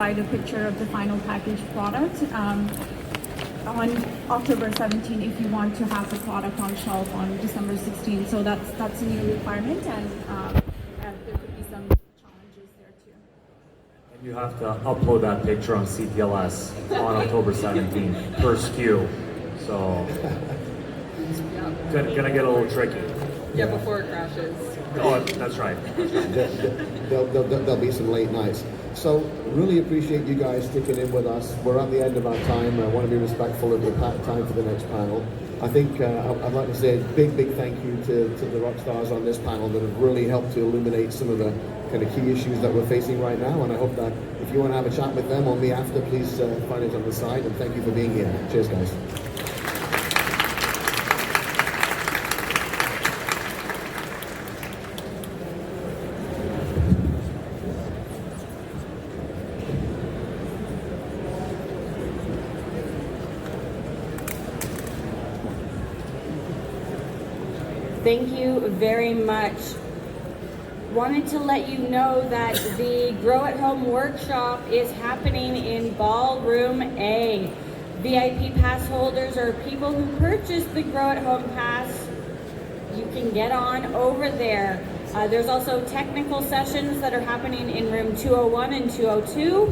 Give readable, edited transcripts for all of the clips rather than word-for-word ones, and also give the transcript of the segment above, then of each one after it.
provide a picture of the final packaged product on October 17 if you want to have the product on shelf on December 16. So that's a new requirement, and there could be some challenges there too. And you have to upload that picture on CPLS on October 17 per SKU. So gonna get a little tricky. Yeah, before it crashes. Oh, that's right. There'll be some late nights. So really appreciate you guys sticking in with us. We're at the end of our time. I want to be respectful of the time for the next panel. I think I'd like to say a big thank you to the rock stars on this panel that have really helped to illuminate some of the kind of key issues that we're facing right now. And I hope that if you want to have a chat with them or me after, please find us on the side. And thank you for being here. Cheers, guys. Thank you very much. Wanted to let you know that the Grow at Home workshop is happening in Ballroom A. VIP pass holders or people who purchased the Grow at Home pass, you can get on over there. There's also technical sessions that are happening in room 201 and 202.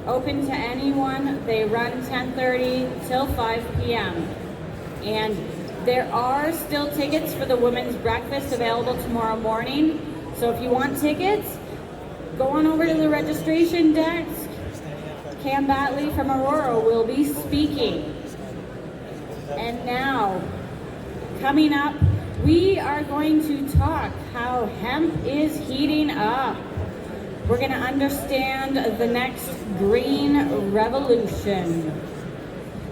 Open to anyone. They run 10:30 till 5 p.m. And there are still tickets for the women's breakfast available tomorrow morning. So if you want tickets, go on over to the registration desk. Cam Batley from Aurora will be speaking. And now, coming up, we are going to talk how hemp is heating up. We're going to understand the next green revolution.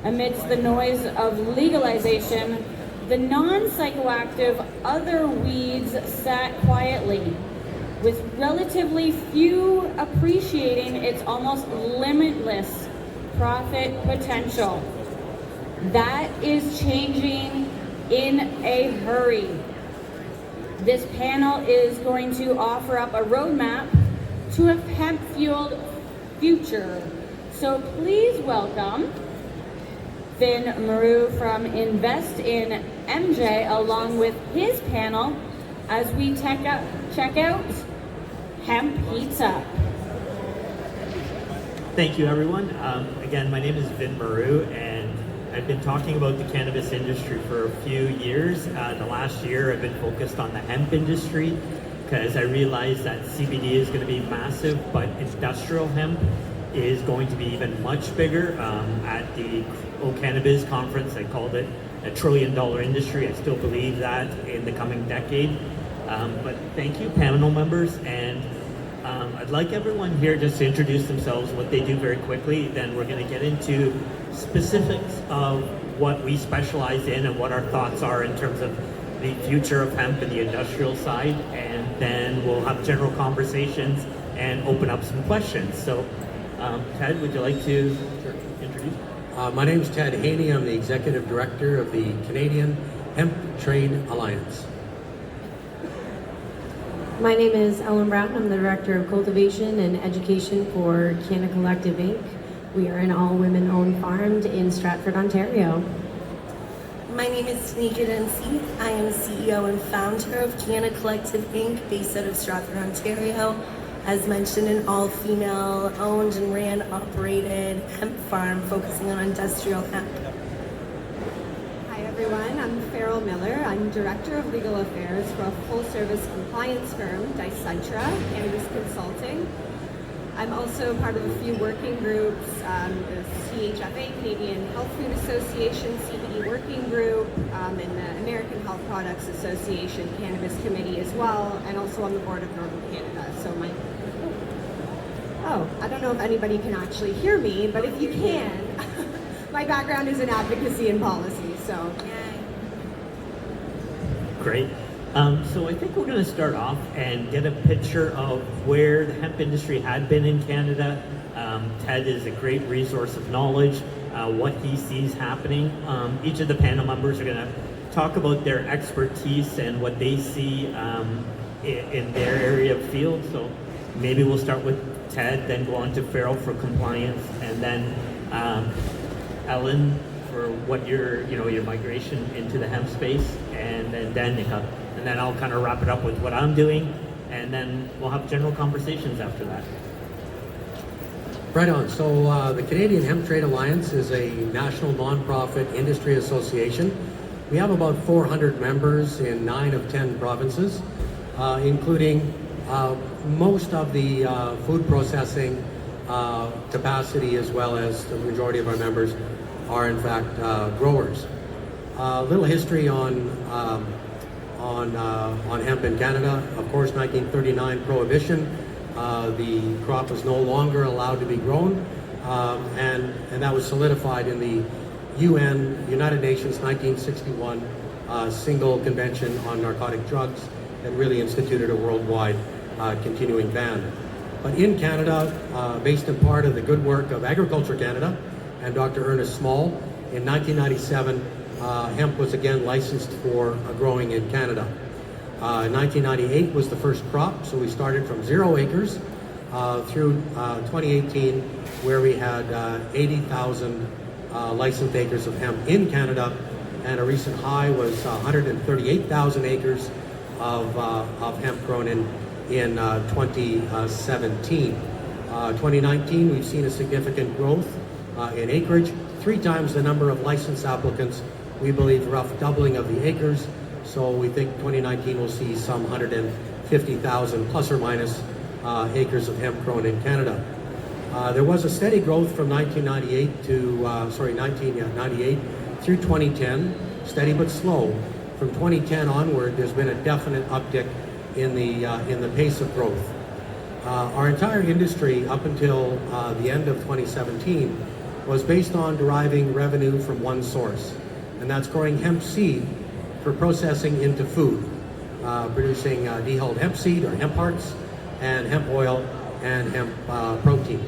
Amidst the noise of legalization, the non-psychoactive other weeds sat quietly, with relatively few appreciating its almost limitless profit potential. That is changing in a hurry. This panel is going to offer up a roadmap to a hemp-fueled future. So please welcome Vin Maru from Invest in MJ along with his panel as we check out Hemp Heats Up. Thank you, everyone. Again, my name is Vin Maru, and I've been talking about the cannabis industry for a few years. The last year, I've been focused on the hemp industry because I realized that CBD is going to be massive, but industrial hemp is going to be even much bigger. At the Cannabis conference, I called it a $1 trillion industry. I still believe that in the coming decade. But thank you, panel members, and I'd like everyone here just to introduce themselves, what they do very quickly. Then we're going to get into specifics of what we specialize in and what our thoughts are in terms of the future of hemp and the industrial side, and then we'll have general conversations and open up some questions. So Ted, would you like to introduce? My name is Ted Haney. I'm the Executive Director of the Canadian Hemp Trade Alliance. My name is Ellen Brown. I'm the Director of Cultivation and Education for Canna Collective Inc. We are an all-women-owned farm in Stratford, Ontario. My name is Tanika Dempsey. I am CEO and founder of Canna Collective Inc. based out of Stratford, Ontario. As mentioned, an all-female owned and ran operated hemp farm focusing on industrial hemp. Hi everyone, I'm Farrell Miller. I'm Director of Legal Affairs for a full-service compliance firm, Dicentra Cannabis Consulting. I'm also part of a few working groups, the CHFA, Canadian Health Food Association, CBD Working Group, and the American Health Products Association Cannabis Committee as well, and also on the board of Northern Canada. So I don't know if anybody can actually hear me, but if you can, my background is in advocacy and policy, so. Great. So I think we're going to start off and get a picture of where the hemp industry had been in Canada. Ted is a great resource of knowledge, what he sees happening. Each of the panel members are going to talk about their expertise and what they see in their area of field. So maybe we'll start with Ted, then go on to Farrell for compliance, and then Ellen for what your migration into the hemp space, and then Danica. And then I'll kind of wrap it up with what I'm doing, and then we'll have general conversations after that. Right on. So the Canadian Hemp Trade Alliance is a national nonprofit industry association. We have about 400 members in 9 of 10 provinces, including most of the food processing capacity, as well as the majority of our members are in fact growers. A little history on hemp in Canada. Of course, 1939 prohibition. The crop was no longer allowed to be grown, and that was solidified in the United Nations 1961 single convention on narcotic drugs that really instituted a worldwide continuing ban. But in Canada, based in part of the good work of Agriculture Canada and Dr. Ernest Small, in 1997, hemp was again licensed for growing in Canada. 1998 was the first crop, so we started from 0 acres through 2018, where we had 80,000 licensed acres of hemp in Canada, and a recent high was 138,000 acres of hemp grown in 2017. 2019, we've seen a significant growth in acreage, 3 times the number of licensed applicants. We believe rough doubling of the acres. So we think 2019 will see some 150,000 plus or minus acres of hemp grown in Canada. There was a steady growth from 1998 through 2010, steady but slow. From 2010 onward, there's been a definite uptick in the pace of growth. Our entire industry up until the end of 2017 was based on deriving revenue from one source, and that's growing hemp seed for processing into food, producing dehulled hemp seed or hemp hearts, and hemp oil and hemp protein.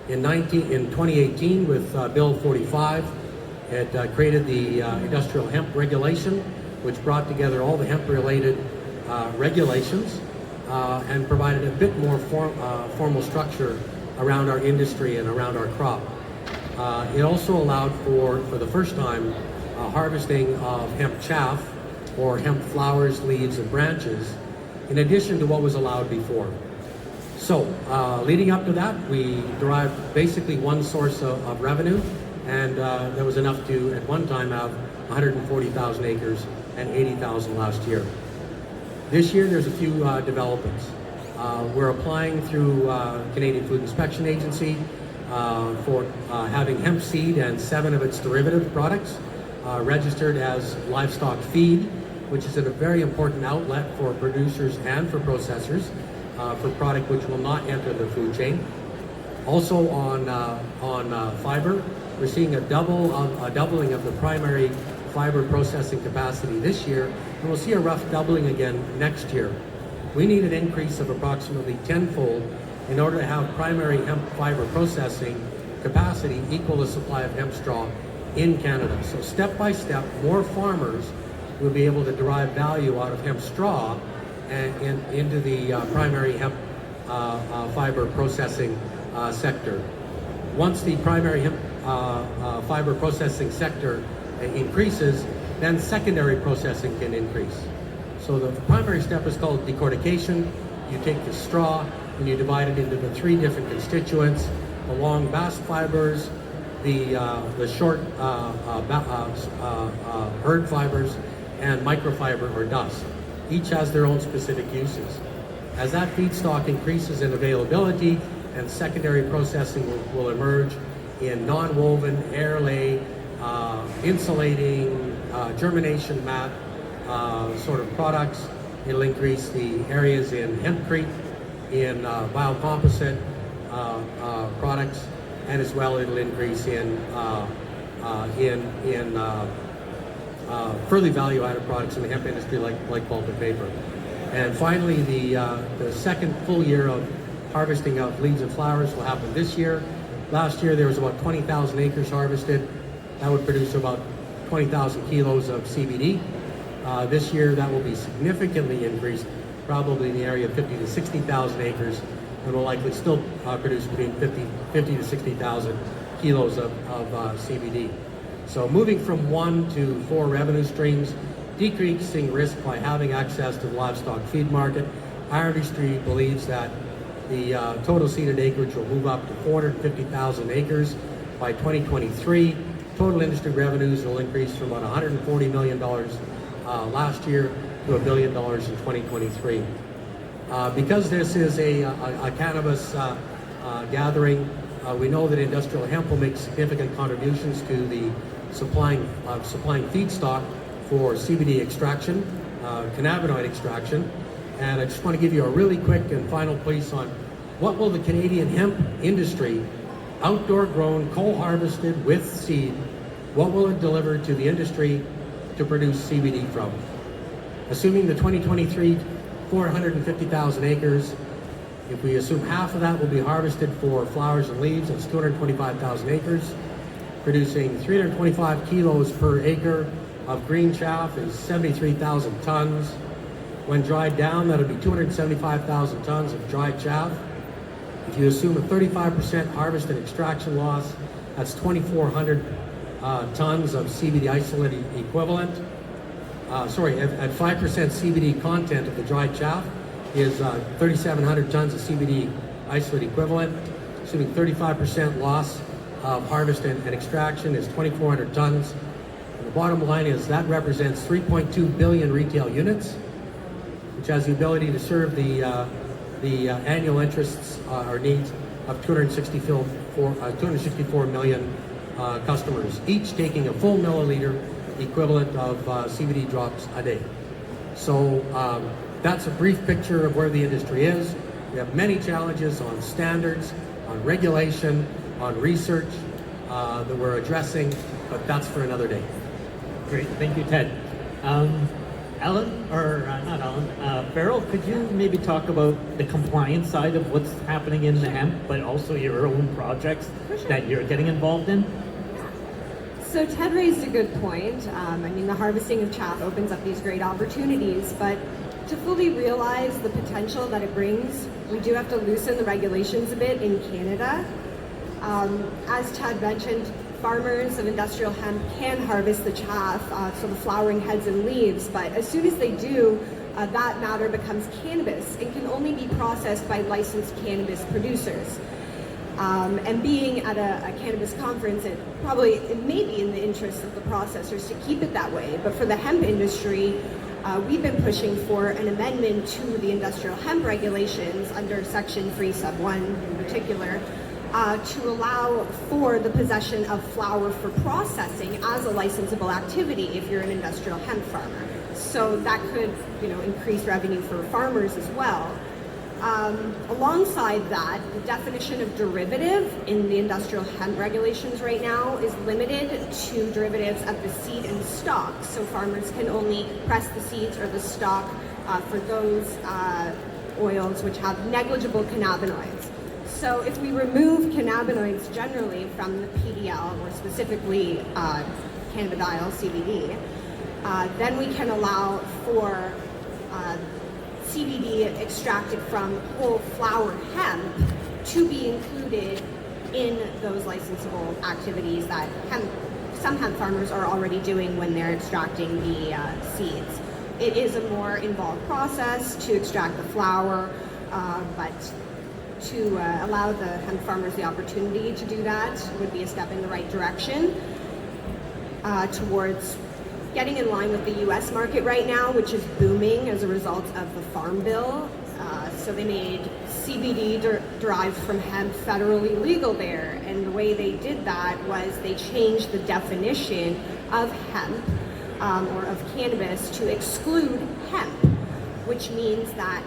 In 2018, with Bill 45, it created the Industrial Hemp Regulation, which brought together all the hemp-related regulations and provided a bit more formal structure around our industry and around our crop. It also allowed for the first time, harvesting of hemp chaff or hemp flowers, leaves, and branches, in addition to what was allowed before. So, leading up to that, we derived basically one source of revenue, and there was enough to, at one time, have 140,000 acres and 80,000 last year. This year, there's a few developments. We're applying through Canadian Food Inspection Agency for having hemp seed and 7 of its derivative products registered as livestock feed, which is a very important outlet for producers and for processors for product which will not enter the food chain. Also on fiber, we're seeing a doubling of the primary fiber processing capacity this year, and we'll see a rough doubling again next year. We need an increase of approximately 10-fold in order to have primary hemp fiber processing capacity equal the supply of hemp straw in Canada. So step by step, more farmers will be able to derive value out of hemp straw and into the primary hemp fiber processing sector. Once the primary hemp fiber processing sector increases, then secondary processing can increase. So the primary step is called decortication. You take the straw and you divide it into the 3 different constituents: the long bast fibers, the short herd fibers, and microfiber or dust. Each has their own specific uses. As that feedstock increases in availability, and secondary processing will emerge in non-woven, air lay, insulating, germination mat sort of products. It'll increase the areas in hempcrete, in biocomposite products, and as well it'll increase in further value-added products in the hemp industry like pulp and paper. And finally, the second full year of harvesting of leaves and flowers will happen this year. Last year there was about 20,000 acres harvested. That would produce about 20,000 kilos of CBD. This year that will be significantly increased, probably in the area of 50 to 60,000 acres, and will likely still produce between 50 to 60,000 kilos of CBD. So moving from 1 to 4 revenue streams, decreasing risk by having access to the livestock feed market. Our industry believes that the total seeded acreage will move up to 450,000 acres by 2023. Total industry revenues will increase from about $140 million last year to $1 billion in 2023. Because this is a cannabis gathering, we know that industrial hemp will make significant contributions to the supplying feedstock for CBD extraction, cannabinoid extraction. And I just want to give you a really quick and final piece on what will the Canadian hemp industry, outdoor grown, co-harvested with seed, what will it deliver to the industry to produce CBD from? Assuming the 2023 450,000 acres, if we assume half of that will be harvested for flowers and leaves, that's 225,000 acres, producing 325 kilos per acre of green chaff is 73,000 tons. When dried down, that'll be 275,000 tons of dried chaff. If you assume a 35% harvest and extraction loss, that's 2,400 tons of CBD isolate equivalent. At 5% CBD content of the dried chaff is 3,700 tons of CBD isolate equivalent. Assuming 35% loss of harvest and extraction is 2,400 tons. And the bottom line is that represents 3.2 billion retail units, which has the ability to serve the annual interests or needs of 264 million customers, each taking a full milliliter equivalent of CBD drops a day. So that's a brief picture of where the industry is. We have many challenges on standards, on regulation, on research that we're addressing, but that's for another day. Great, thank you, Ted. Farrell, could you maybe talk about the compliance side of what's happening in the hemp, but also your own projects that you're getting involved in? So Ted raised a good point. The harvesting of chaff opens up these great opportunities, but to fully realize the potential that it brings, we do have to loosen the regulations a bit in Canada. As Ted mentioned, farmers of industrial hemp can harvest the chaff, so the flowering heads and leaves, but as soon as they do, that matter becomes cannabis and can only be processed by licensed cannabis producers. And being at a cannabis conference, it may be in the interest of the processors to keep it that way, but for the hemp industry, we've been pushing for an amendment to the industrial hemp regulations under Section 3 Sub 1 in particular, to allow for the possession of flower for processing as a licensable activity if you're an industrial hemp farmer. So that could, increase revenue for farmers as well. Alongside that, the definition of derivative in the industrial hemp regulations right now is limited to derivatives of the seed and stalk. So farmers can only press the seeds or the stalk for those oils which have negligible cannabinoids. So if we remove cannabinoids generally from the PDL, or specifically cannabidiol, CBD, then we can allow for CBD extracted from whole flower hemp to be included in those licensable activities that some hemp farmers are already doing when they're extracting the seeds. It is a more involved process to extract the flower, but to allow the hemp farmers the opportunity to do that would be a step in the right direction towards getting in line with the U.S. market right now, which is booming as a result of the Farm Bill. So they made CBD derived from hemp federally legal there, and the way they did that was they changed the definition of hemp or of cannabis to exclude hemp, which means that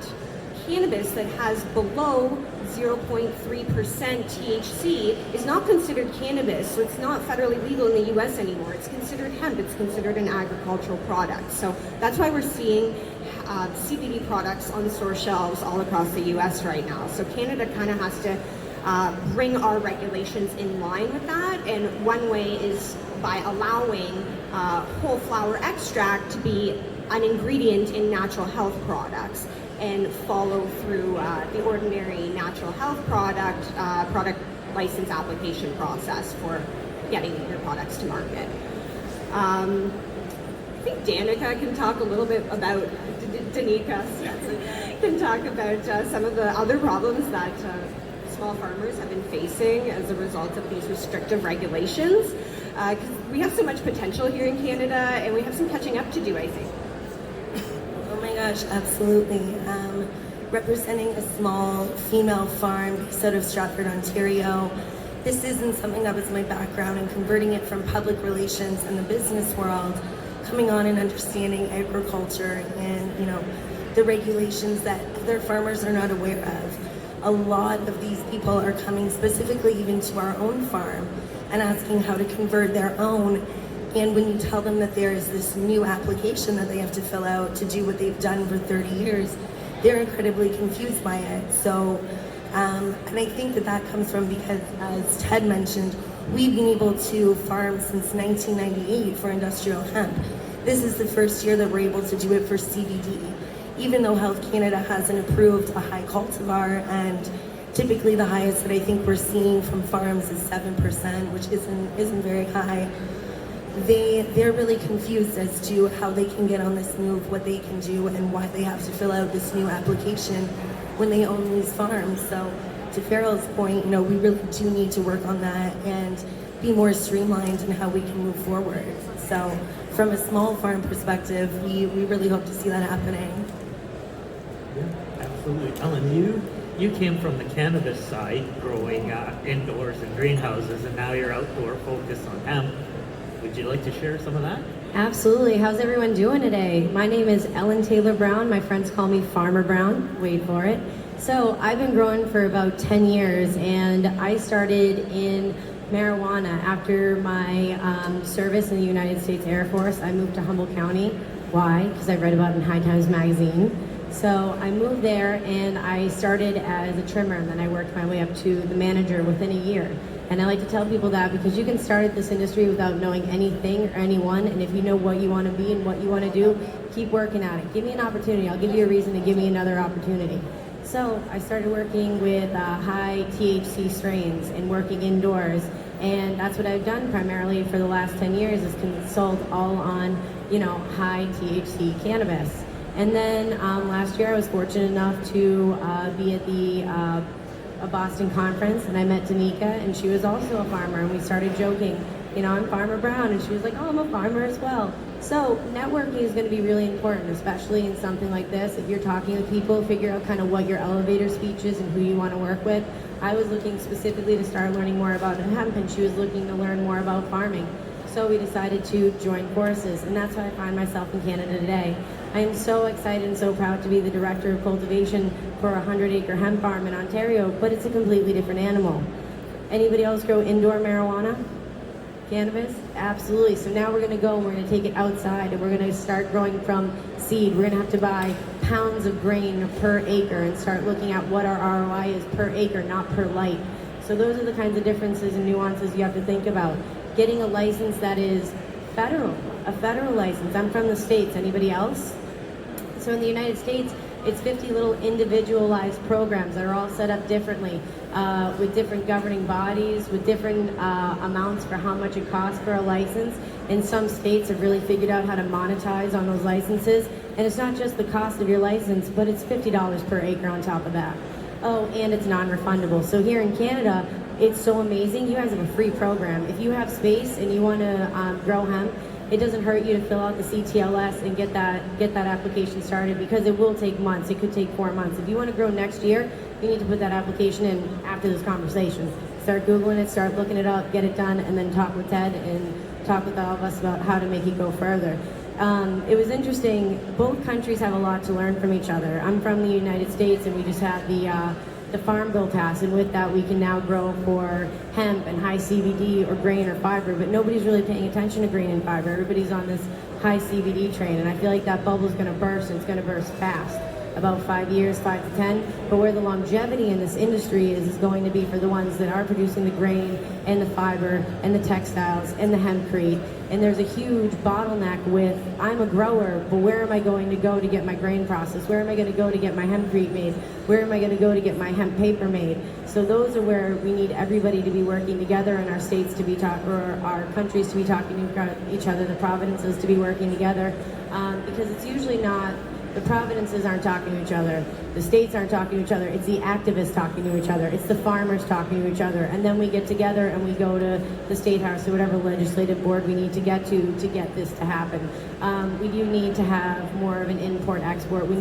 cannabis that has below 0.3% THC is not considered cannabis, so it's not federally legal in the US anymore. It's considered hemp, it's considered an agricultural product. So that's why we're seeing CBD products on store shelves all across the US right now. So Canada kind of has to bring our regulations in line with that, and one way is by allowing whole flower extract to be an ingredient in natural health products. and follow through the ordinary natural health product license application process for getting your products to market. I think Danica can talk a little bit about, Danica can talk about some of the other problems that small farmers have been facing as a result of these restrictive regulations. Because we have so much potential here in Canada and we have some catching up to do, I think. Oh my gosh, absolutely. Representing a small female farm based out of Stratford, Ontario, this isn't something that was my background, and converting it from public relations and the business world, coming on and understanding agriculture and, you know, the regulations that other farmers are not aware of. A lot of these people are coming specifically even to our own farm and asking how to convert their own. And when you tell them that there is this new application that they have to fill out to do what they've done for 30 years, they're incredibly confused by it. So, and I think that that comes from because, as Ted mentioned, we've been able to farm since 1998 for industrial hemp. This is the first year that we're able to do it for CBD. Even though Health Canada hasn't approved a high cultivar, and typically the highest that I think we're seeing from farms is 7%, which isn't very high. They're really confused as to how they can get on this move, what they can do, and why they have to fill out this new application when they own these farms. So to Farrell's point, you know, we really do need to work on that and be more streamlined in how we can move forward. So from a small farm perspective, we really hope to see that happening. Yeah, absolutely. Ellen, you came from the cannabis side, growing indoors in greenhouses, and now you're outdoor focused on hemp. Would you like to share some of that? Absolutely. How's everyone doing today? My name is Ellen Taylor Brown. My friends call me Farmer Brown. Wait for it. So I've been growing for about 10 years, and I started in marijuana after my service in the United States Air Force. I moved to Humboldt County. Why? Because I read about it in High Times magazine. So I moved there and I started as a trimmer, and then I worked my way up to the manager within a year. And I like to tell people that because you can start at this industry without knowing anything or anyone, and if you know what you want to be and what you want to do, keep working at it. Give me an opportunity. I'll give you a reason to give me another opportunity. So I started working with high THC strains and working indoors, and that's what I've done primarily for the last 10 years is consult all on, you know, high THC cannabis. And then last year I was fortunate enough to be at the a Boston conference, and I met Danica, and she was also a farmer, and we started joking, you know, I'm Farmer Brown, and she was like, oh, I'm a farmer as well. So networking is going to be really important, especially in something like this. If you're talking to people, figure out kind of what your elevator speech is and who you want to work with. I was looking specifically to start learning more about hemp, and she was looking to learn more about farming. So we decided to join forces, and that's why I find myself in Canada today. I am so excited and so proud to be the Director of Cultivation for a 100-acre hemp farm in Ontario, but it's a completely different animal. Anybody else grow indoor marijuana? Cannabis? Absolutely. So now we're going to go and we're going to take it outside, and we're going to start growing from seed. We're going to have to buy pounds of grain per acre and start looking at what our ROI is per acre, not per light. So those are the kinds of differences and nuances you have to think about. Getting a license that is federal, a federal license. I'm from the States. Anybody else? So in the United States, it's 50 little individualized programs that are all set up differently, with different governing bodies, with different amounts for how much it costs for a license. And some states have really figured out how to monetize on those licenses. And it's not just the cost of your license, but it's $50 per acre on top of that. Oh, and it's non-refundable. So here in Canada, it's so amazing. You guys have a free program. If you have space and you want to grow hemp, it doesn't hurt you to fill out the CTLS and get that application started, because it will take months. It could take 4 months. If you want to grow next year, you need to put that application in after this conversation. Start Googling it, start looking it up, get it done, and then talk with Ted and talk with all of us about how to make it go further. It was interesting. Both countries have a lot to learn from each other. I'm from the United States, and we just had the Farm Bill passed, and with that we can now grow for hemp and high CBD or grain or fiber, but nobody's really paying attention to grain and fiber. Everybody's on this high CBD train, and I feel like that bubble's going to burst, and it's going to burst fast. about 5 years, 5 to 10. But where the longevity in this industry is going to be for the ones that are producing the grain and the fiber and the textiles and the hempcrete. And there's a huge bottleneck with, I'm a grower, but where am I going to go to get my grain processed? Where am I going to go to get my hempcrete made? Where am I going to go to get my hemp paper made? So those are where we need everybody to be working together, and our states to be or our countries to be talking to each other, the provinces to be working together, because it's usually not, the provinces aren't talking to each other, the states aren't talking to each other, it's the activists talking to each other, it's the farmers talking to each other, and then we get together and we go to the State House or whatever legislative board we need to get get this to happen. We do need to have more of an import-export. We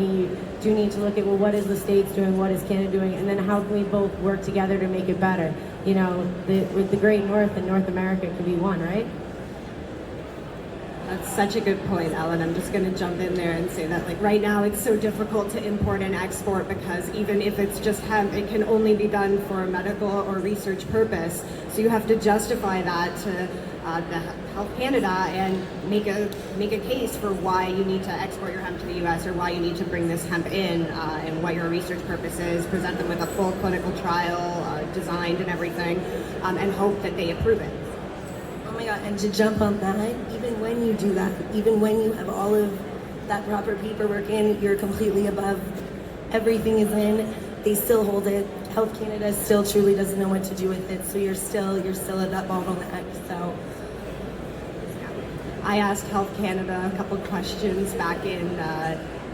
do need to look at, well, what is the states doing, what is Canada doing, and then how can we both work together to make it better? You know, with the Great North and North America could be one, right? That's such a good point, Ellen. I'm just going to jump in there and say that, like, right now it's so difficult to import and export because even if it's just hemp, it can only be done for a medical or research purpose. So you have to justify that to the Health Canada and make a case for why you need to export your hemp to the U.S. or why you need to bring this hemp in and what your research purpose is. Present them with a full clinical trial designed and everything, and hope that they approve it. Oh my God, and to jump on that, even when you do that, even when you have all of that proper paperwork in, you're completely above, everything is in, they still hold it. Health Canada still truly doesn't know what to do with it, so you're still at that bottleneck, so. I asked Health Canada a couple questions back in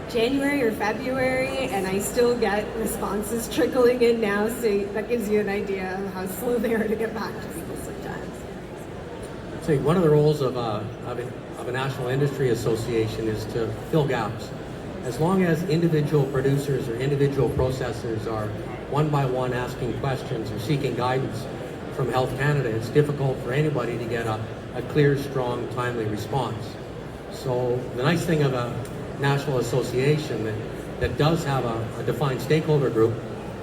January or February, and I still get responses trickling in now, so that gives you an idea of how slow they are to get back to people sometimes. See, one of the roles of a national industry association is to fill gaps. As long as individual producers or individual processors are one by one asking questions or seeking guidance from Health Canada, it's difficult for anybody to get a clear, strong, timely response. So the nice thing of a national association that does have a defined stakeholder group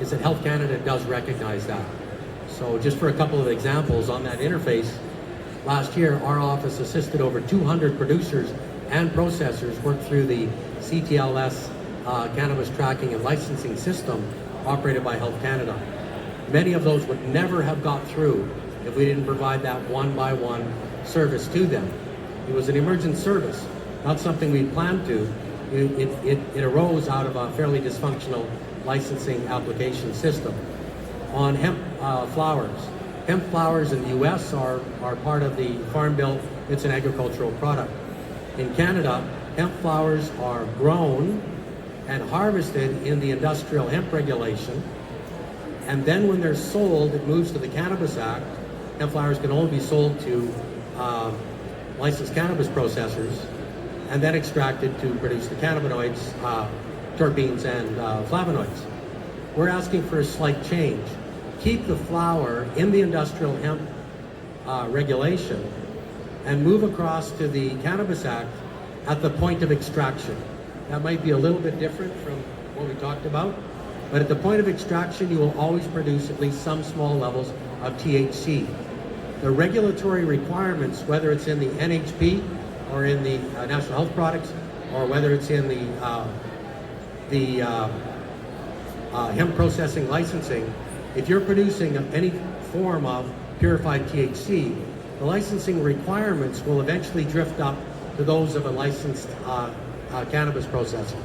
is that Health Canada does recognize that. So just for a couple of examples on that interface, last year our office assisted over 200 producers and processors work through the CTLS cannabis tracking and licensing system operated by Health Canada. Many of those would never have got through if we didn't provide that one-by-one service to them. It was an emergent service, not something we planned to. It arose out of a fairly dysfunctional licensing application system. On hemp flowers. Hemp flowers in the US are part of the Farm Bill. It's an agricultural product. In Canada, hemp flowers are grown and harvested in the Industrial Hemp Regulation, and then when they're sold, it moves to the Cannabis Act. Hemp flowers can only be sold to licensed cannabis processors and then extracted to produce the cannabinoids, terpenes, and flavonoids. We're asking for a slight change. Keep the flower in the Industrial Hemp Regulation and move across to the Cannabis Act at the point of extraction. That might be a little bit different from what we talked about, but at the point of extraction, you will always produce at least some small levels of THC. The regulatory requirements, whether it's in the NHP or in the National Health Products, or whether it's in the hemp processing licensing, if you're producing any form of purified THC, the licensing requirements will eventually drift up to those of a licensed cannabis processor.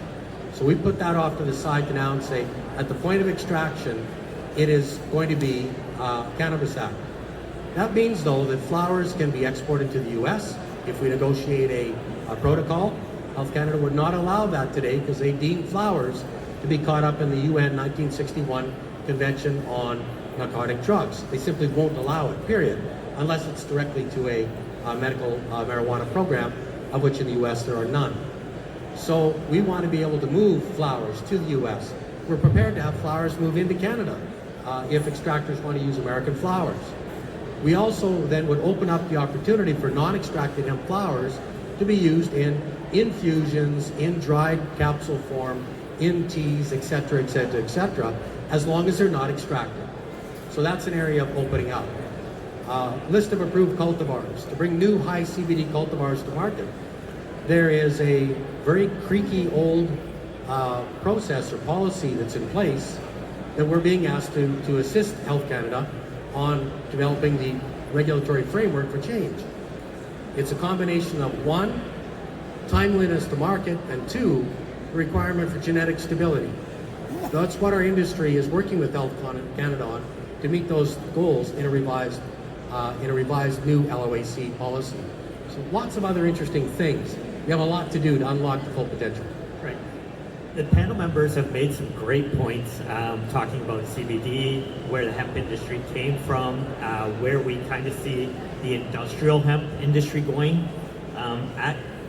So we put that off to the side now and say, at the point of extraction, it is going to be Cannabis Act. That means, though, that flowers can be exported to the U.S. if we negotiate a protocol. Health Canada would not allow that today because they deem flowers to be caught up in the UN 1961 Convention on Narcotic Drugs. They simply won't allow it, period, unless it's directly to a medical marijuana program, of which in the U.S. there are none. So we want to be able to move flowers to the U.S. We're prepared to have flowers move into Canada if extractors want to use American flowers. We also then would open up the opportunity for non-extracted hemp flowers to be used in infusions, in dried capsule form, in teas, etc., etc., etc., as long as they're not extracted. So that's an area of opening up. List of approved cultivars. To bring new high CBD cultivars to market, there is a very creaky old process or policy that's in place that we're being asked to assist Health Canada on developing the regulatory framework for change. It's a combination of one, timeliness to market, and two, the requirement for genetic stability. That's what our industry is working with Health Canada on to meet those goals in a revised new LOAC policy. So lots of other interesting things. We have a lot to do to unlock the full potential. Right. The panel members have made some great points talking about CBD, where the hemp industry came from, where we kind of see the industrial hemp industry going.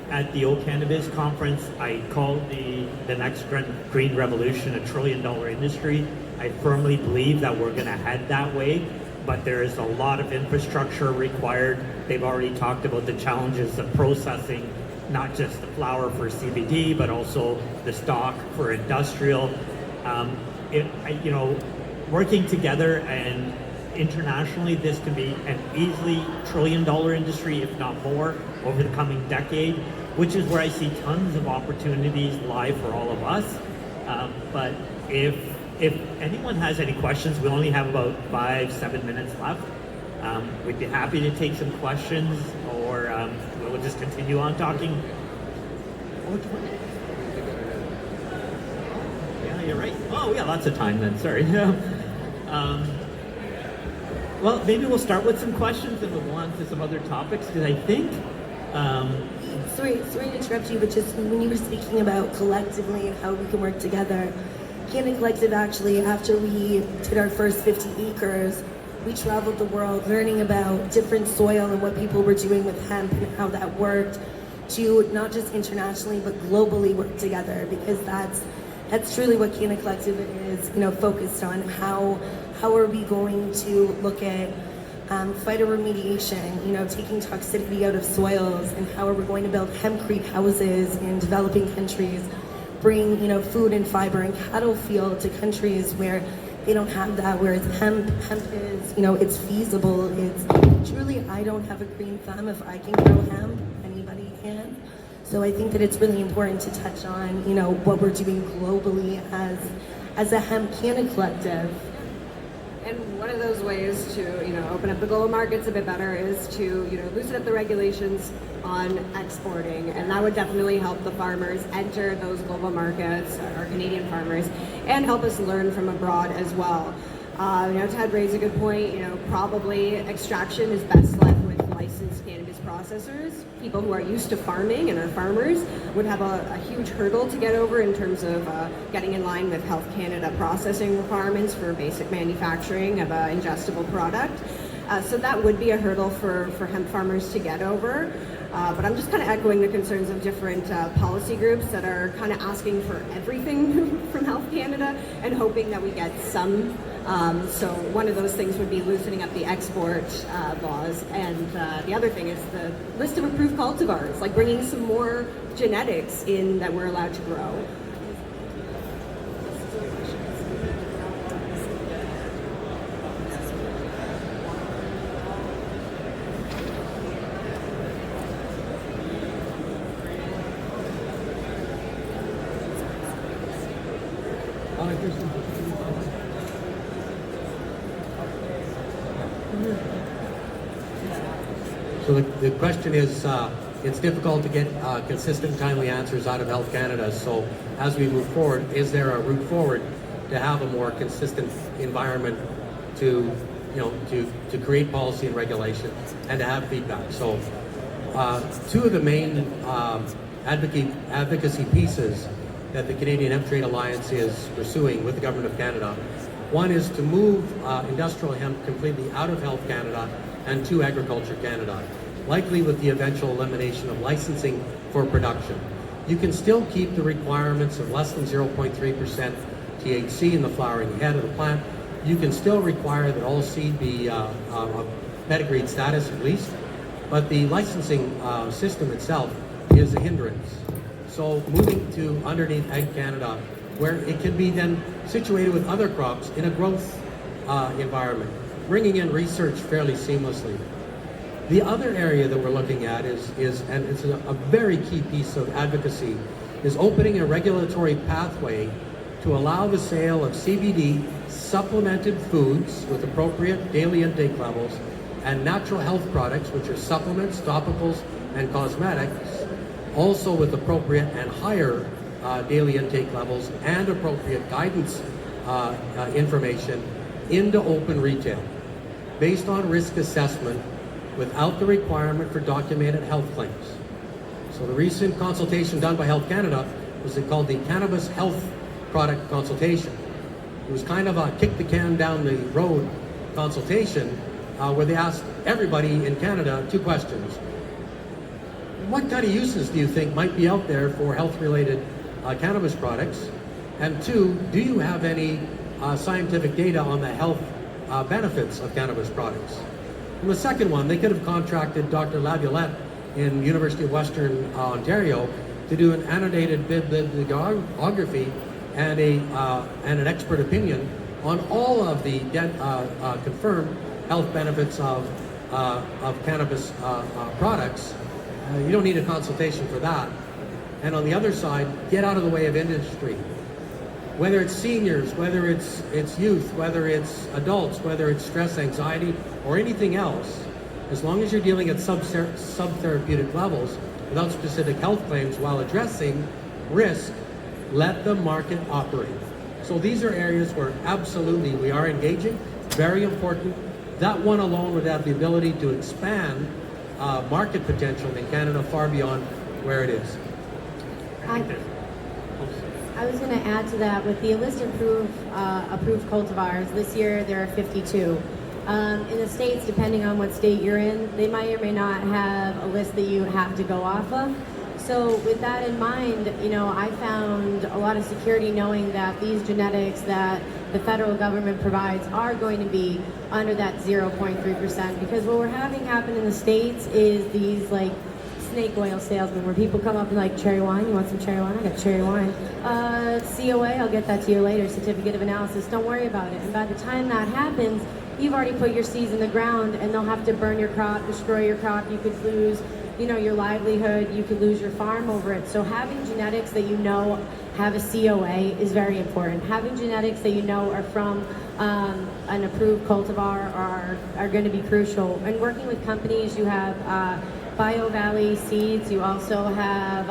At the old Cannabis conference, I called the next green revolution a $1 trillion industry. I firmly believe that we're going to head that way, but there is a lot of infrastructure required. They've already talked about the challenges of processing not just the flower for CBD, but also the stock for industrial. Working together and internationally, this can be an easily $1 trillion industry, if not more, over the coming decade, which is where I see tons of opportunities lie for all of us. But if anyone has any questions, we only have about 5-7 minutes left. We'd be happy to take some questions, or we'll just continue on talking. Yeah, you're right. Oh, yeah, lots of time then, sorry. Well, maybe we'll start with some questions and we'll go on to some other topics, because I think... Sorry to interrupt you, but just when you were speaking about collectively and how we can work together, Canada Collective actually, after we did our first 50 acres, we traveled the world learning about different soil and what people were doing with hemp and how that worked, to not just internationally but globally work together, because that's truly what Canada Collective is, focused on. How are we going to look at phytoremediation, taking toxicity out of soils, and how are we going to build hempcrete houses in developing countries, bring food and fiber and cattle field to countries where they don't have that, whereas hemp is, it's feasible. It's truly, I don't have a green thumb. If I can grow hemp, anybody can. So I think that it's really important to touch on, what we're doing globally as a hemp Canada Collective. And one of those ways to, open up the global markets a bit better is to, loosen up the regulations on exporting. And that would definitely help the farmers enter those global markets, our Canadian farmers, and help us learn from abroad as well. Ted raised a good point, probably extraction is best left with licensed cannabis processors. People who are used to farming and are farmers would have a huge hurdle to get over in terms of getting in line with Health Canada processing requirements for basic manufacturing of an ingestible product. So that would be a hurdle for hemp farmers to get over. But I'm just kind of echoing the concerns of different policy groups that are kind of asking for everything from Health Canada and hoping that we get some. So one of those things would be loosening up the export laws, and the other thing is the list of approved cultivars, like bringing some more genetics in that we're allowed to grow. So the question is, it's difficult to get consistent, timely answers out of Health Canada. So as we move forward, is there a route forward to have a more consistent environment to create policy and regulation and to have feedback? So two of the main advocacy pieces that the Canadian Hemp Trade Alliance is pursuing with the Government of Canada. One is to move industrial hemp completely out of Health Canada and to Agriculture Canada, likely with the eventual elimination of licensing for production. You can still keep the requirements of less than 0.3% THC in the flowering head of the plant. You can still require that all seed be of pedigreed status at least, but the licensing system itself is a hindrance. So moving to underneath Ag Canada, where it can be then situated with other crops in a growth environment, bringing in research fairly seamlessly. The other area that we're looking at is and it's a very key piece of advocacy, is opening a regulatory pathway to allow the sale of CBD supplemented foods with appropriate daily intake levels and natural health products, which are supplements, topicals, and cosmetics, also with appropriate and higher daily intake levels and appropriate guidance information into open retail based on risk assessment without the requirement for documented health claims. So the recent consultation done by Health Canada was called the Cannabis Health Product Consultation. It was kind of a kick the can down the road consultation where they asked everybody in Canada 2 questions. What kind of uses do you think might be out there for health-related cannabis products? And 2, do you have any scientific data on the health benefits of cannabis products? And the second one, they could have contracted Dr. Laviolette in University of Western Ontario to do an annotated bibliography and an expert opinion on all of the confirmed health benefits of cannabis products. You don't need a consultation for that. And on the other side, get out of the way of industry. Whether it's seniors, whether it's youth, whether it's adults, whether it's stress, anxiety, or anything else, as long as you're dealing at subtherapeutic levels without specific health claims while addressing risk, let the market operate. So these are areas where absolutely we are engaging, very important. That one alone would have the ability to expand market potential in Canada far beyond where it is. I was going to add to that, with the list of approved cultivars, this year there are 52. In the States, depending on what state you're in, they might or may not have a list that you have to go off of. So with that in mind, you know, I found a lot of security knowing that these genetics that the federal government provides are going to be under that 0.3%, because what we're having happen in the States is these like snake oil salesmen where people come up and like, cherry wine, you want some cherry wine? I got cherry wine. COA, I'll get that to you later, certificate of analysis, don't worry about it. And by the time that happens, you've already put your seeds in the ground and they'll have to burn your crop, destroy your crop, you could lose, you know, your livelihood, you could lose your farm over it. So having genetics that you know have a COA is very important. Having genetics that you know are from an approved cultivar are going to be crucial. And working with companies, you have Bio Valley Seeds, you also have,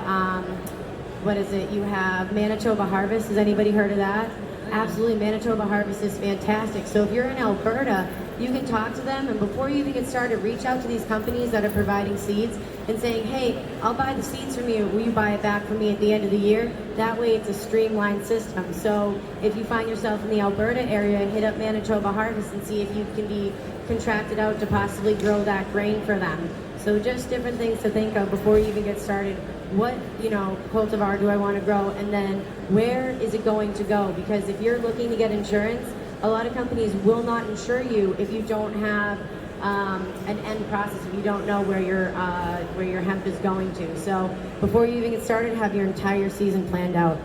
you have Manitoba Harvest. Has anybody heard of that? Absolutely, Manitoba Harvest is fantastic. So if you're in Alberta, you can talk to them, and before you even get started, reach out to these companies that are providing seeds and saying, hey, I'll buy the seeds from you, will you buy it back from me at the end of the year? That way it's a streamlined system. So if you find yourself in the Alberta area, hit up Manitoba Harvest and see if you can be contracted out to possibly grow that grain for them. So just different things to think of before you even get started. What, you know, cultivar do I want to grow, and then where is it going to go? Because if you're looking to get insurance, a lot of companies will not insure you if you don't have an end process, if you don't know where your hemp is going to. So before you even get started, have your entire season planned out.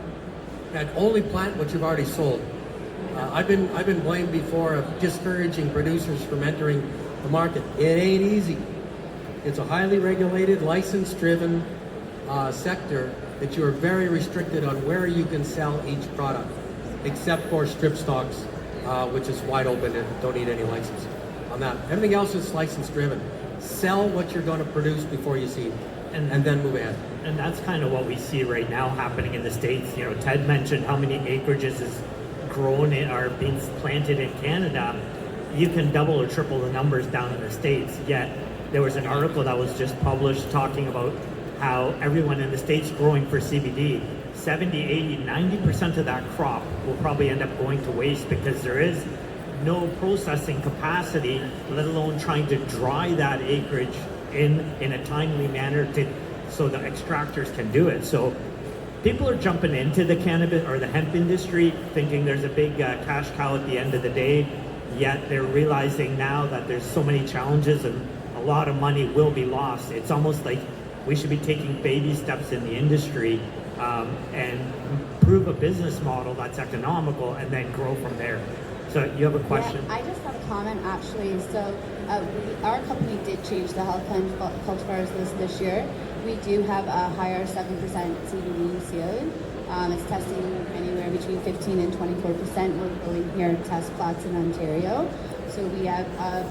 And only plant what you've already sold. I've been blamed before of discouraging producers from entering the market. It ain't easy. It's a highly regulated, license-driven sector that you are very restricted on where you can sell each product, except for strip stocks, which is wide open and don't need any license on that. Everything else is license-driven. Sell what you're going to produce before you seed, and then move ahead. And that's kind of what we see right now happening in the States. You know, Ted mentioned how many acreages is grown and are being planted in Canada. You can double or triple the numbers down in the States, yet there was an article that was just published talking about how everyone in the States growing for CBD, 70, 80, 90% of that crop will probably end up going to waste because there is no processing capacity, let alone trying to dry that acreage in a timely manner so the extractors can do it. So people are jumping into the cannabis or the hemp industry thinking there's a big cash cow at the end of the day, yet they're realizing now that there's so many challenges and a lot of money will be lost. It's almost like we should be taking baby steps in the industry and prove a business model that's economical and then grow from there. So you have a question? Yeah, I just have a comment actually. So our company did change the health cultivars list this year. We do have a higher 7% CBD sealed. It's testing anywhere between 15 and 24%. We're growing here at test plots in Ontario. So we have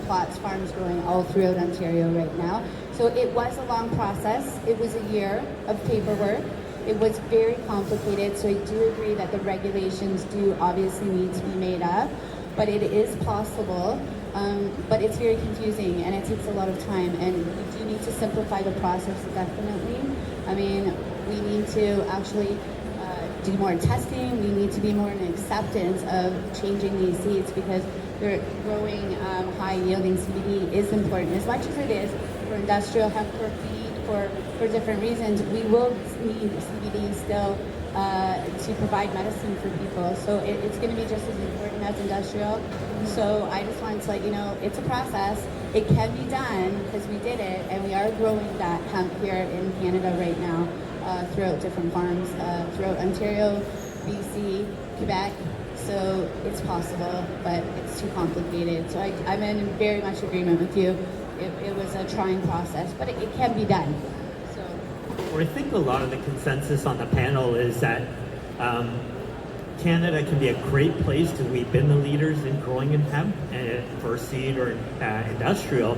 plots, farms growing all throughout Ontario right now. So it was a long process. It was a year of paperwork. It was very complicated, so I do agree that the regulations do obviously need to be made up, but it is possible, but it's very confusing and it takes a lot of time, and we do need to simplify the process definitely. I mean, we need to actually do more testing. We need to be more in acceptance of changing these seeds because they're growing high yielding CBD is important. As much as it is for industrial hemp, for feed, for different reasons, we will need CBD still to provide medicine for people. So it's going to be just as important as industrial. So I just wanted to let you know it's a process. It can be done because we did it, and we are growing that hemp here in Canada right now throughout different farms throughout Ontario, BC, Quebec. So it's possible, but it's too complicated. So I'm in very much agreement with you. It was a trying process, but it can be done. So Well, I think a lot of the consensus on the panel is that Canada can be a great place because we've been the leaders in growing in hemp for seed or industrial,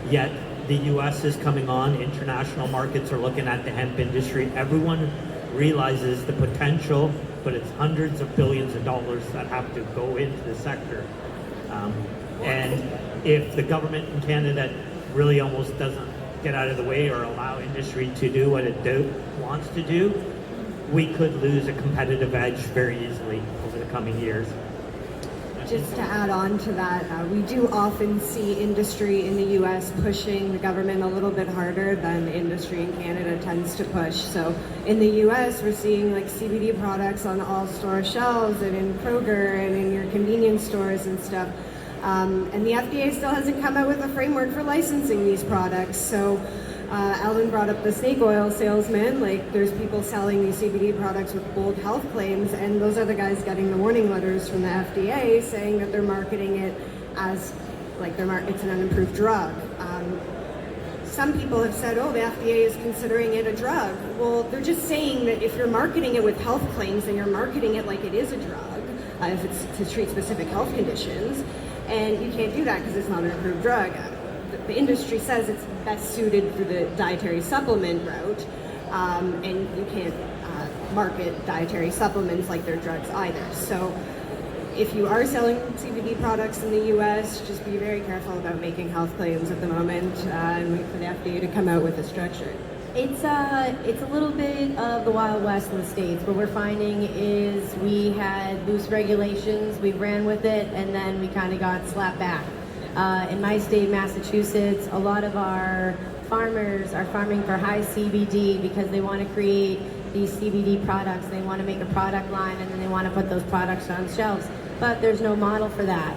yet the US is coming on, international markets are looking at the hemp industry. Everyone realizes the potential, but it's hundreds of billions of dollars that have to go into the sector. And if the government in Canada really almost doesn't get out of the way or allow industry to do what it wants to do, we could lose a competitive edge very easily over the coming years. Just to add on to that, we do often see industry in the US pushing the government a little bit harder than industry in Canada tends to push. So in the US, we're seeing like CBD products on all store shelves and in Kroger and in your convenience stores and stuff. And the FDA still hasn't come out with a framework for licensing these products. So Ellen brought up the snake oil salesman. Like, there's people selling these CBD products with bold health claims, and those are the guys getting the warning letters from the FDA saying that they're marketing it as like it's an unapproved drug. Some people have said, oh, the FDA is considering it a drug. Well, they're just saying that if you're marketing it with health claims, then you're marketing it like it is a drug, if it's to treat specific health conditions. And you can't do that because it's not an approved drug. The industry says it's best suited for the dietary supplement route, and you can't market dietary supplements like they're drugs either. So if you are selling CBD products in the US, just be very careful about making health claims at the moment and wait for the FDA to come out with a structure. It's a little bit of the Wild West in the States. What we're finding is we had loose regulations, we ran with it, and then we kind of got slapped back. In my state, Massachusetts, a lot of our farmers are farming for high CBD because they want to create these CBD products. They want to make a product line, and then they want to put those products on shelves. But there's no model for that.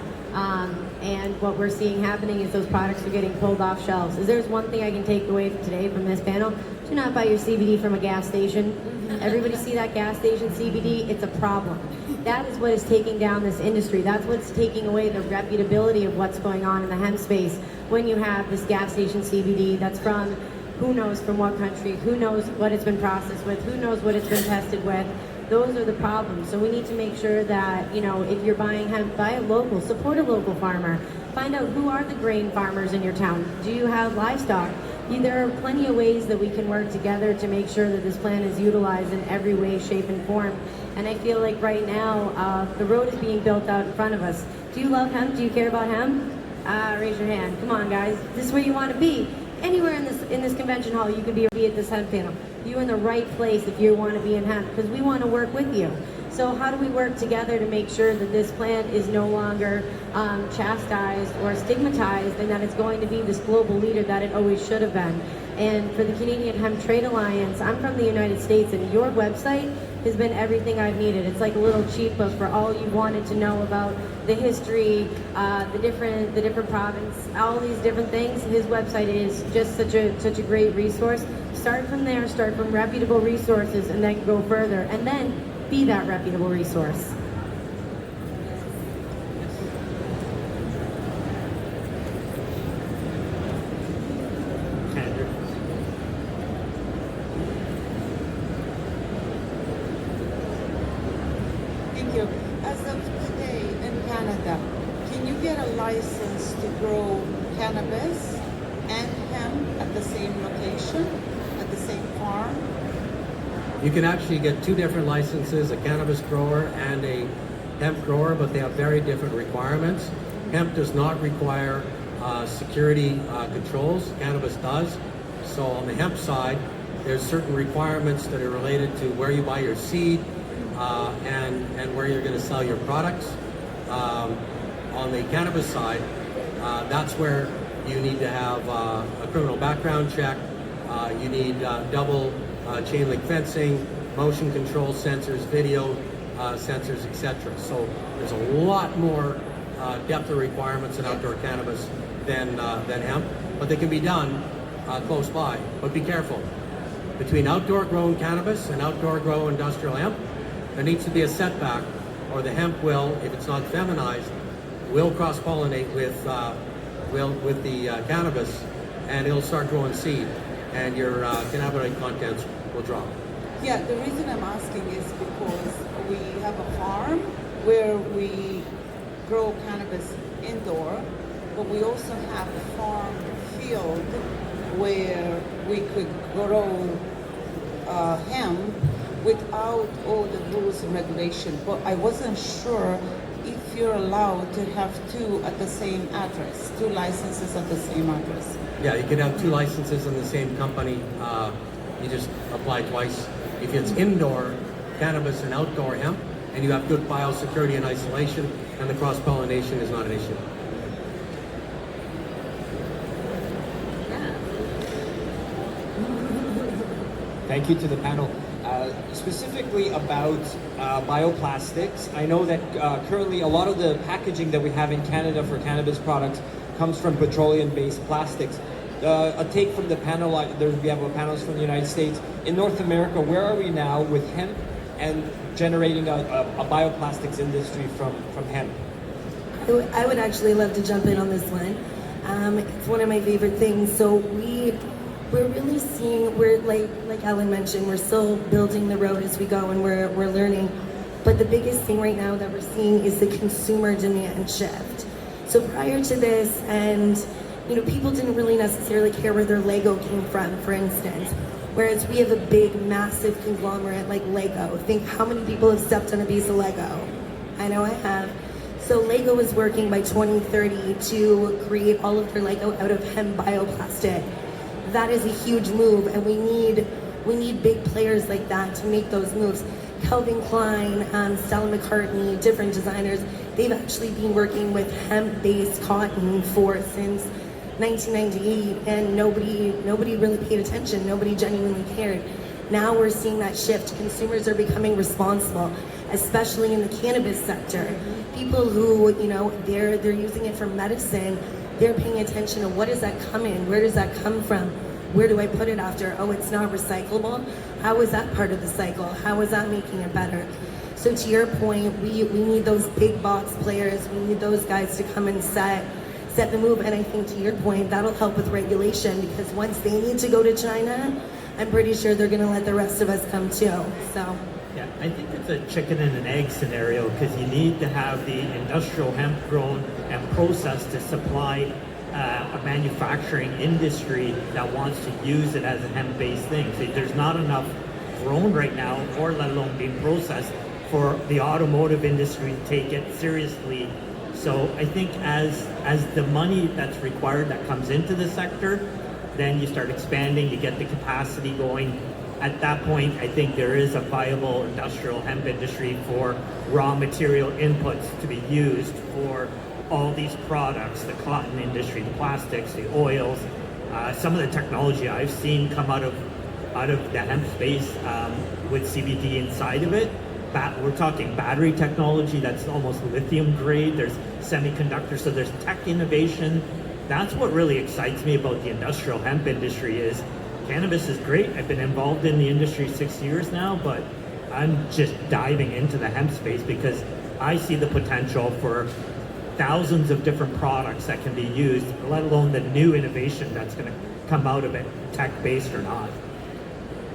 And what we're seeing happening is those products are getting pulled off shelves. If there's one thing I can take away today from this panel, do not buy your CBD from a gas station. Everybody see that gas station CBD? It's a problem. That is what is taking down this industry. That's what's taking away the reputability of what's going on in the hemp space when you have this gas station CBD that's from who knows from what country, who knows what it's been processed with, who knows what it's been tested with. Those are the problems. So we need to make sure that, you know, if you're buying hemp, buy it local, support a local farmer. Find out who are the grain farmers in your town. Do you have livestock? There are plenty of ways that we can work together to make sure that this plan is utilized in every way, shape, and form. And I feel like right now, the road is being built out in front of us. Do you love hemp? Do you care about hemp? Raise your hand. Come on, guys. This is where you want to be. Anywhere in this convention hall, you could be at this hemp panel. You're in the right place if you want to be in hemp, because we want to work with you. So how do we work together to make sure that this plant is no longer chastised or stigmatized, and that it's going to be this global leader that it always should have been? And for the Canadian Hemp Trade Alliance, I'm from the United States, and your website has been everything I've needed. It's like a little cheat book for all you wanted to know about the history, the different province, all these different things. His website is just such a great resource. Start from there, start from reputable resources, and then go further, and then be that reputable resource. and hemp at the same location, at the same farm? You can actually get two different licenses, a cannabis grower and a hemp grower, but they have very different requirements. Hemp does not require security controls, cannabis does. So on the hemp side, there's certain requirements that are related to where you buy your seed and where you're going to sell your products. On the cannabis side, that's where you need to have a criminal background check. You need double chain link fencing, motion control sensors, video sensors, etc. So there's a lot more depth of requirements in outdoor cannabis than hemp, but they can be done close by. But be careful. Between outdoor grown cannabis and outdoor grown industrial hemp, there needs to be a setback, or the hemp will, if it's not feminized, will cross-pollinate with the cannabis, and it'll start growing seed, and your cannabinoid contents will drop. Yeah, the reason I'm asking is because we have a farm where we grow cannabis indoor, but we also have a farm field where we could grow hemp without all the rules and regulations. But I wasn't sure if you're allowed to have two at the same address, two licenses at the same address. Yeah, you can have two licenses in the same company. You just apply twice. If it's indoor cannabis and outdoor hemp, and you have good biosecurity and isolation, and the cross-pollination is not an issue. Thank you to the panel. Specifically about bioplastics, I know that currently a lot of the packaging that we have in Canada for cannabis products comes from petroleum-based plastics. A take from the panel, we have panels from the United States. In North America, where are we now with hemp and generating a bioplastics industry from hemp? I would actually love to jump in on this one. It's one of my favorite things. So we're really seeing, we're like Ellen mentioned, we're still building the road as we go, and we're learning. But the biggest thing right now that we're seeing is the consumer demand shift. So prior to this, and people didn't really necessarily care where their Lego came from, for instance. Whereas we have a big, massive conglomerate like Lego. Think how many people have stepped on a piece of Lego. I know I have. So Lego is working by 2030 to create all of their Lego out of hemp bioplastic. That is a huge move, and we need big players like that to make those moves. Calvin Klein, Stella McCartney, different designers, they've actually been working with hemp-based cotton since 1998, and nobody really paid attention. Nobody genuinely cared. Now we're seeing that shift. Consumers are becoming responsible, especially in the cannabis sector. People who, they're using it for medicine. They're paying attention to what does that come in? Where does that come from? Where do I put it after? Oh, it's not recyclable. How is that part of the cycle? How is that making it better? So to your point, we need those big box players. We need those guys to come and set the move. And I think to your point, that'll help with regulation, because once they need to go to China, I'm pretty sure they're going to let the rest of us come too. So. Yeah, I think it's a chicken and an egg scenario, because you need to have the industrial hemp grown and processed to supply a manufacturing industry that wants to use it as a hemp-based thing. So there's not enough grown right now, or let alone being processed, for the automotive industry to take it seriously. So I think as the money that's required that comes into the sector, then you start expanding, you get the capacity going. At that point, I think there is a viable industrial hemp industry for raw material inputs to be used for all these products, the cotton industry, the plastics, the oils, some of the technology I've seen come out of the hemp space with CBD inside of it. We're talking battery technology that's almost lithium grade. There's semiconductors, so there's tech innovation. That's what really excites me about the industrial hemp industry. Is cannabis is great. I've been involved in the industry 6 years now, but I'm just diving into the hemp space because I see the potential for thousands of different products that can be used, let alone the new innovation that's going to come out of it, tech-based or not.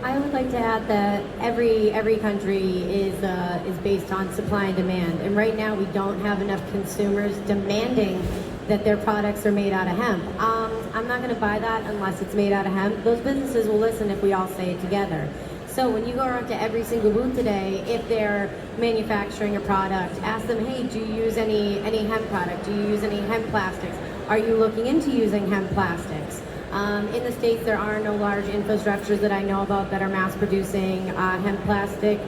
I would like to add that every country is based on supply and demand, and right now we don't have enough consumers demanding that their products are made out of hemp. I'm not going to buy that unless it's made out of hemp. Those businesses will listen if we all say it together. So when you go around to every single booth today, if they're manufacturing a product, ask them, hey, do you use any hemp product? Do you use any hemp plastics? Are you looking into using hemp plastics? In the States, there are no large infrastructures that I know about that are mass producing hemp plastic.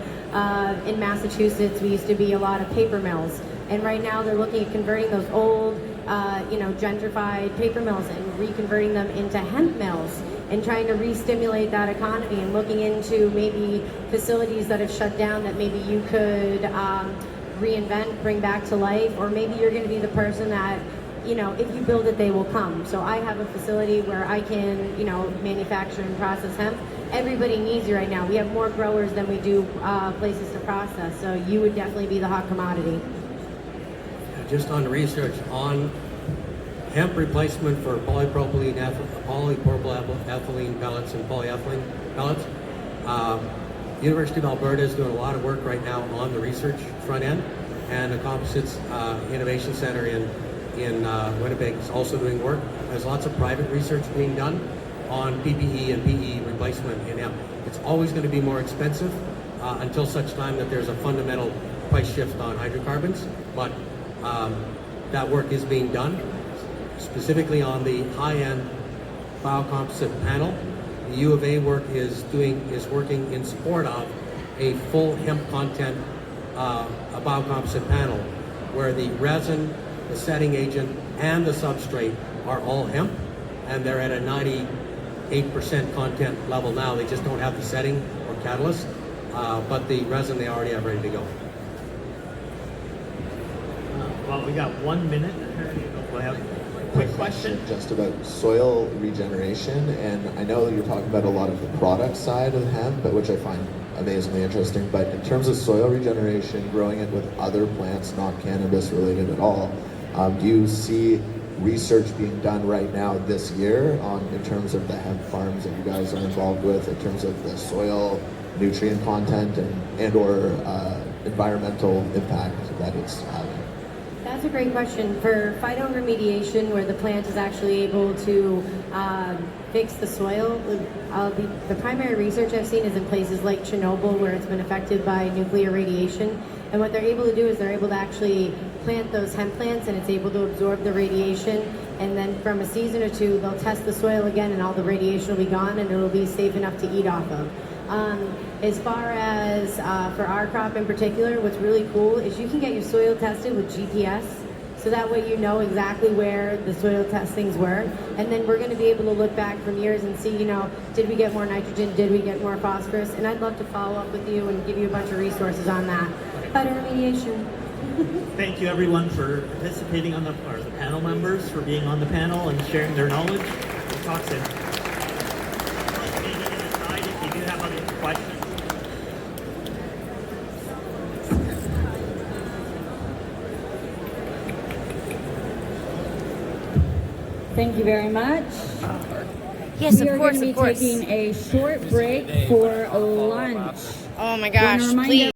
In Massachusetts, we used to be a lot of paper mills. And right now they're looking at converting those old, gentrified paper mills and reconverting them into hemp mills and trying to re-stimulate that economy and looking into maybe facilities that have shut down that maybe you could reinvent, bring back to life, or maybe you're going to be the person that, if you build it, they will come. So I have a facility where I can, manufacture and process hemp. Everybody needs you right now. We have more growers than we do places to process. So you would definitely be the hot commodity. Just on research on hemp replacement for polypropylene ethylene pellets and polyethylene pellets. University of Alberta is doing a lot of work right now on the research front end, and the Composites Innovation Center in Winnipeg is also doing work. There's lots of private research being done on PPE and PE replacement in hemp. It's always going to be more expensive until such time that there's a fundamental price shift on hydrocarbons, but that work is being done, specifically on the high-end biocomposite panel. The U of A work is working in support of a full hemp content a biocomposite panel, where the resin, the setting agent, and the substrate are all hemp, and they're at a 98% content level now. They just don't have the setting or catalyst, but the resin they already have ready to go. Well, we got 1 minute. We'll have a quick question. Just about soil regeneration, and I know that you're talking about a lot of the product side of hemp, but which I find amazingly interesting. But in terms of soil regeneration, growing it with other plants, not cannabis related at all, do you see research being done right now this year in terms of the hemp farms that you guys are involved with, in terms of the soil nutrient content and or environmental impact that it's having? That's a great question. For phytoremediation, where the plant is actually able to fix the soil, the primary research I've seen is in places like Chernobyl, where it's been affected by nuclear radiation. And what they're able to do is they're able to actually plant those hemp plants, and it's able to absorb the radiation. And then from a season or two, they'll test the soil again, and all the radiation will be gone, and it'll be safe enough to eat off of. As far as for our crop in particular, what's really cool is you can get your soil tested with GPS, so that way you know exactly where the soil testings were, and then we're going to be able to look back from years and see, did we get more nitrogen, did we get more phosphorus, and I'd love to follow up with you and give you a bunch of resources on that. Phytoremediation. Thank you everyone for participating the panel members for being on the panel and sharing their knowledge. We'll talk soon. If you do have other questions. Thank you very much. Yes, we of course, are going to be taking a short break for lunch. Oh my gosh, Wanna remind please.